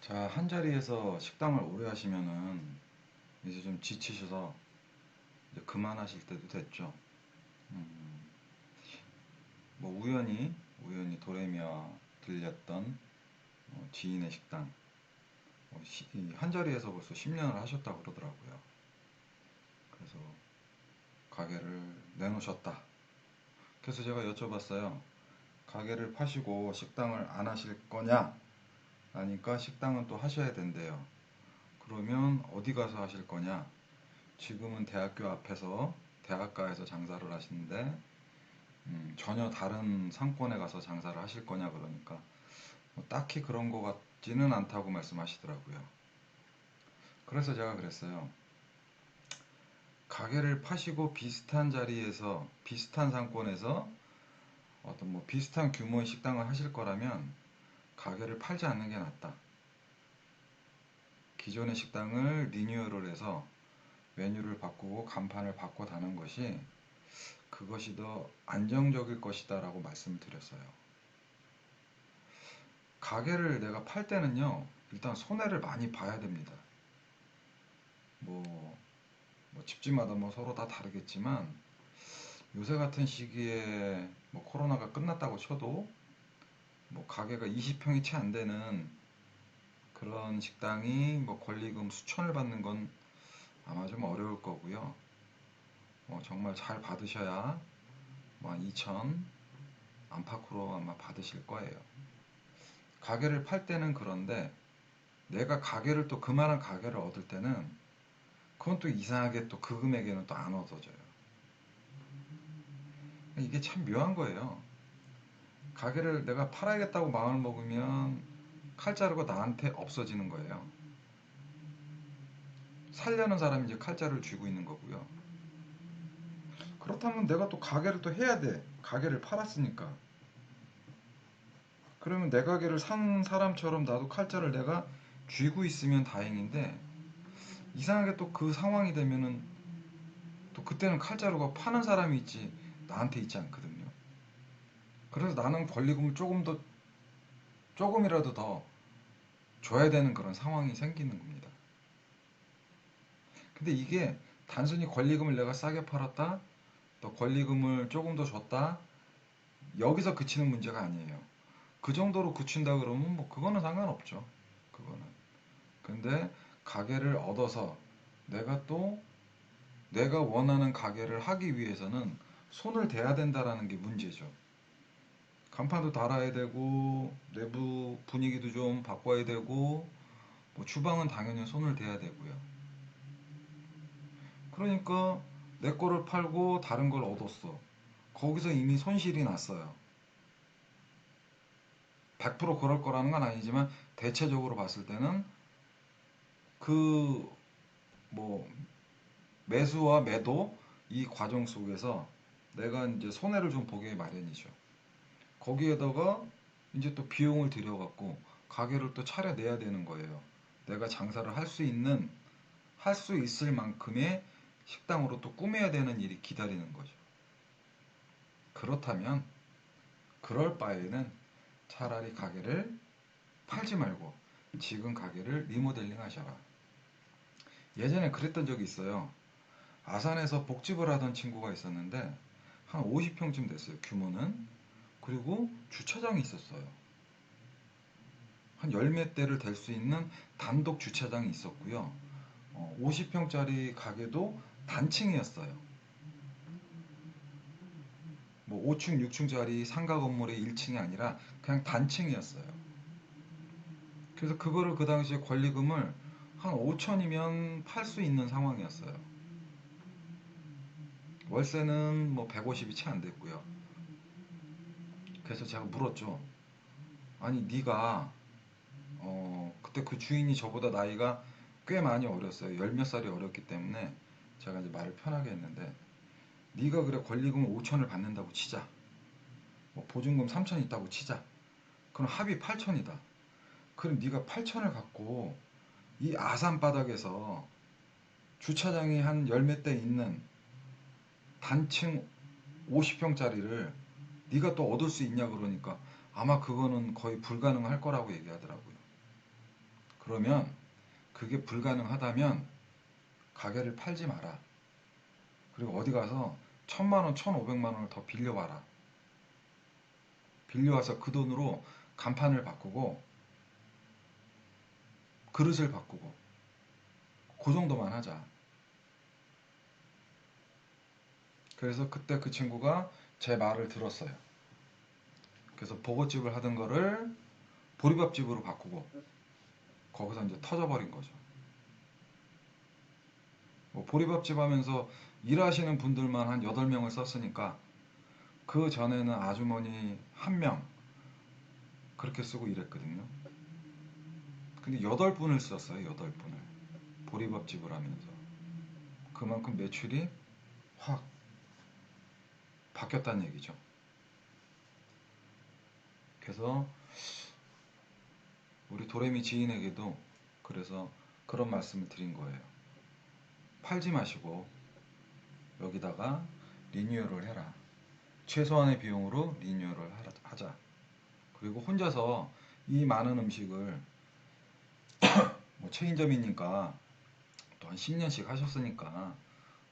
자, 한자리에서 식당을 오래 하시면은 이제 좀 지치셔서 이제 그만하실 때도 됐죠. 음, 뭐 우연히 도레미와 들렸던 지인의 식당. 이 한자리에서 벌써 10년을 하셨다고 그러더라고요. 그래서 가게를 내놓으셨다. 그래서 제가 여쭤봤어요. 가게를 파시고 식당을 안 하실 거냐? 하니까 식당은 또 하셔야 된대요. 그러면 어디 가서 하실 거냐? 지금은 대학교 앞에서 대학가에서 장사를 하시는데 전혀 다른 상권에 가서 장사를 하실 거냐 그러니까 뭐 딱히 그런 거 같지는 않다고 말씀하시더라고요. 그래서 제가 그랬어요. 가게를 파시고 비슷한 자리에서 비슷한 상권에서 어떤 뭐 비슷한 규모의 식당을 하실 거라면 가게를 팔지 않는 게 낫다. 기존의 식당을 리뉴얼을 해서 메뉴를 바꾸고 간판을 바꿔다는 것이 그것이 더 안정적일 것이다라고 말씀을 드렸어요. 가게를 내가 팔 때는요, 일단 손해를 많이 봐야 됩니다. 뭐, 뭐 집집마다 뭐 서로 다 다르겠지만 요새 같은 시기에 뭐 코로나가 끝났다고 쳐도 뭐 가게가 20평이 채 안 되는 그런 식당이 뭐 권리금 수천을 받는 건 아마 좀 어려울 거고요. 정말 잘 받으셔야 뭐 2천 안팎으로 아마 받으실 거예요. 가게를 팔 때는 그런데 내가 가게를 또 그만한 가게를 얻을 때는 그건 또 이상하게 또 그 금액에는 또 안 얻어져요. 이게 참 묘한 거예요. 가게를 내가 팔아야겠다고 마음을 먹으면 칼자루가 나한테 없어지는 거예요. 살려는 사람이 이제 칼자루를 쥐고 있는 거고요. 그렇다면 내가 또 가게를 또 해야 돼. 가게를 팔았으니까. 그러면 내 가게를 산 사람처럼 나도 칼자루를 내가 쥐고 있으면 다행인데 이상하게 또 그 상황이 되면은 또 그때는 칼자루가 파는 사람이 있지 나한테 있지 않거든요. 그래서 나는 권리금을 조금이라도 더 줘야 되는 그런 상황이 생기는 겁니다. 근데 이게 단순히 권리금을 내가 싸게 팔았다, 또 권리금을 조금 더 줬다, 여기서 그치는 문제가 아니에요. 그 정도로 그친다 그러면 뭐 그거는 상관없죠. 그거는. 근데 가게를 얻어서 내가 또 내가 원하는 가게를 하기 위해서는 손을 대야 된다라는 게 문제죠. 간판도 달아야 되고 내부 분위기도 좀 바꿔야 되고 뭐 주방은 당연히 손을 대야 되고요. 그러니까 내 거를 팔고 다른 걸 얻었어. 거기서 이미 손실이 났어요. 100% 그럴 거라는 건 아니지만 대체적으로 봤을 때는 그 뭐 매수와 매도 이 과정 속에서 내가 이제 손해를 좀 보게 마련이죠. 거기에다가 이제 또 비용을 들여갖고 가게를 또 차려내야 되는 거예요. 내가 장사를 할 수 있을 만큼의 식당으로 또 꾸며야 되는 일이 기다리는 거죠. 그렇다면 그럴 바에는 차라리 가게를 팔지 말고 지금 가게를 리모델링 하셔라. 예전에 그랬던 적이 있어요. 아산에서 복집을 하던 친구가 있었는데 한 50평쯤 됐어요. 규모는. 그리고 주차장이 있었어요. 한 열 몇 대를 댈 수 있는 단독 주차장이 있었고요. 50평짜리 가게도 단층이었어요. 뭐 5층, 6층짜리 상가 건물의 1층이 아니라 그냥 단층이었어요. 그래서 그거를 그 당시에 권리금을 한 5천이면 팔 수 있는 상황이었어요. 월세는 뭐 150이 채 안 됐고요. 그래서 제가 물었죠. 아니 네가 그때 그 주인이 저보다 나이가 꽤 많이 어렸어요. 열 몇 살이 어렸기 때문에 제가 이제 말을 편하게 했는데 네가 그래 권리금 5천을 받는다고 치자. 뭐 보증금 3천 있다고 치자. 그럼 합의 8천이다. 그럼 네가 8천을 갖고 이 아산 바닥에서 주차장이 한 열 몇 대 있는 단층 50평짜리를 네가 또 얻을 수 있냐 그러니까 아마 그거는 거의 불가능할 거라고 얘기하더라고요. 그러면 그게 불가능하다면 가게를 팔지 마라. 그리고 어디 가서 1,000만 원, 1,500만 원을 더 빌려와라. 빌려와서 그 돈으로 간판을 바꾸고 그릇을 바꾸고 그 정도만 하자. 그래서 그때 그 친구가 제 말을 들었어요. 그래서 보고집을 하던 거를 보리밥집으로 바꾸고 거기서 이제 터져버린 거죠. 뭐 보리밥집 하면서 일하시는 분들만 한 8명을 썼으니까 그 전에는 아주머니 1명 그렇게 쓰고 일했거든요. 근데 8분을 썼어요. 8분을. 보리밥집을 하면서. 그만큼 매출이 확 바뀌었다는 얘기죠. 그래서 우리 도레미 지인에게도 그래서 그런 말씀을 드린 거예요. 팔지 마시고 여기다가 리뉴얼을 해라. 최소한의 비용으로 리뉴얼을 하자. 그리고 혼자서 이 많은 음식을 뭐 체인점이니까 또 한 10년씩 하셨으니까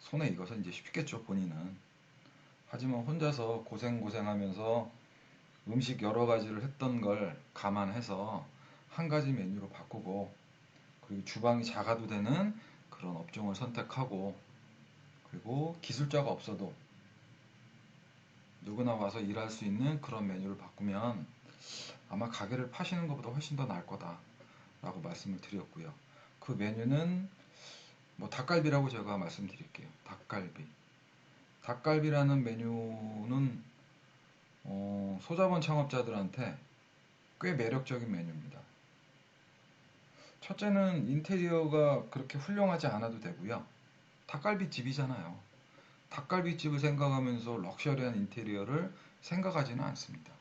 손에 익어서 이제 쉽겠죠, 본인은. 하지만 혼자서 고생하면서 음식 여러 가지를 했던 걸 감안해서 한 가지 메뉴로 바꾸고 그리고 주방이 작아도 되는 그런 업종을 선택하고 그리고 기술자가 없어도 누구나 와서 일할 수 있는 그런 메뉴를 바꾸면 아마 가게를 파시는 것보다 훨씬 더 나을 거다라고 말씀을 드렸고요. 그 메뉴는 뭐 닭갈비라고 제가 말씀드릴게요. 닭갈비. 닭갈비라는 메뉴는 소자본 창업자들한테 꽤 매력적인 메뉴입니다. 첫째는 인테리어가 그렇게 훌륭하지 않아도 되고요. 닭갈비집이잖아요. 닭갈비집을 생각하면서 럭셔리한 인테리어를 생각하지는 않습니다.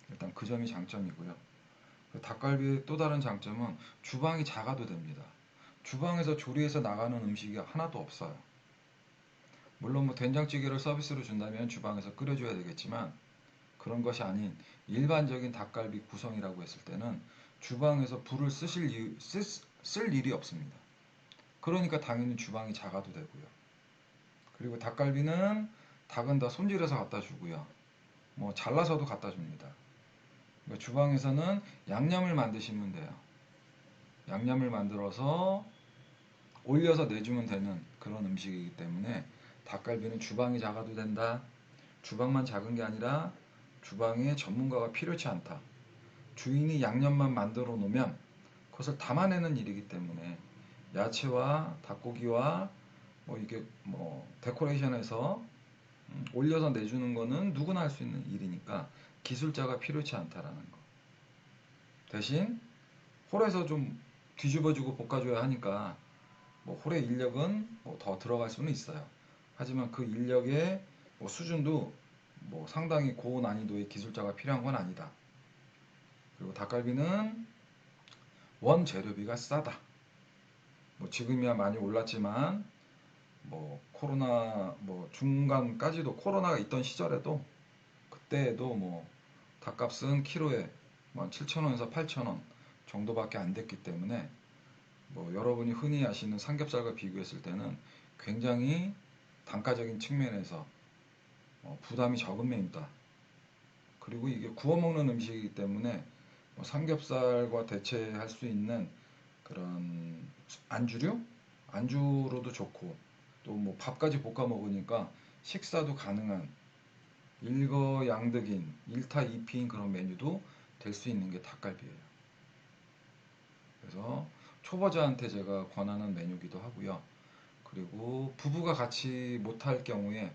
일단 그 점이 장점이고요. 닭갈비의 또 다른 장점은 주방이 작아도 됩니다. 주방에서 조리해서 나가는 음식이 하나도 없어요. 물론 뭐 된장찌개를 서비스로 준다면 주방에서 끓여줘야 되겠지만 그런 것이 아닌 일반적인 닭갈비 구성이라고 했을 때는 주방에서 불을 쓸 일이 없습니다. 그러니까 당연히 주방이 작아도 되고요. 그리고 닭갈비는 닭은 다 손질해서 갖다 주고요. 뭐 잘라서도 갖다 줍니다. 그러니까 주방에서는 양념을 만드시면 돼요. 양념을 만들어서 올려서 내주면 되는 그런 음식이기 때문에 닭갈비는 주방이 작아도 된다. 주방만 작은 게 아니라 주방에 전문가가 필요치 않다. 주인이 양념만 만들어 놓으면 그것을 담아내는 일이기 때문에 야채와 닭고기와 뭐 이게 뭐 데코레이션해서 올려서 내주는 거는 누구나 할 수 있는 일이니까 기술자가 필요치 않다라는 거. 대신 홀에서 좀 뒤집어주고 볶아줘야 하니까 뭐 홀의 인력은 뭐 더 들어갈 수는 있어요. 하지만 그 인력의 뭐 수준도 뭐 상당히 고난이도의 기술자가 필요한 건 아니다. 그리고 닭갈비는 원재료비가 싸다. 뭐 지금이야 많이 올랐지만 뭐 코로나 뭐 중간까지도 코로나가 있던 시절에도 그때에도 뭐 닭값은 키로에 뭐 7,000원에서 8,000원 정도밖에 안 됐기 때문에 뭐 여러분이 흔히 아시는 삼겹살과 비교했을 때는 굉장히 단가적인 측면에서 부담이 적은 메뉴다. 그리고 이게 구워 먹는 음식이기 때문에 뭐 삼겹살과 대체할 수 있는 그런 안주류? 안주로도 좋고 또 뭐 밥까지 볶아 먹으니까 식사도 가능한 일거양득인 1타 2피인 그런 메뉴도 될 수 있는 게 닭갈비예요. 그래서 초보자한테 제가 권하는 메뉴기도 하고요. 그리고 부부가 같이 못할 경우에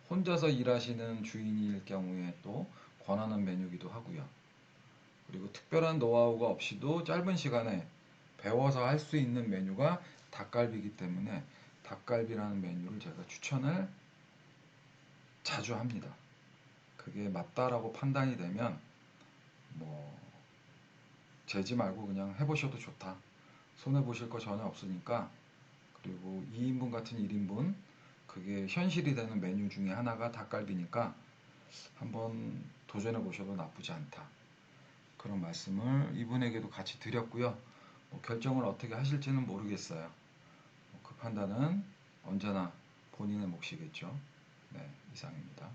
혼자서 일하시는 주인일 경우에 또 권하는 메뉴기도 하고요. 그리고 특별한 노하우가 없이도 짧은 시간에 배워서 할 수 있는 메뉴가 닭갈비이기 때문에 닭갈비라는 메뉴를 제가 추천을 자주 합니다. 그게 맞다라고 판단이 되면 뭐 재지 말고 그냥 해보셔도 좋다. 손해보실 거 전혀 없으니까. 그리고 2인분 같은 1인분 그게 현실이 되는 메뉴 중에 하나가 닭갈비니까 한번 도전해 보셔도 나쁘지 않다. 그런 말씀을 이분에게도 같이 드렸고요. 뭐 결정을 어떻게 하실지는 모르겠어요. 그 판단은 언제나 본인의 몫이겠죠. 네, 이상입니다.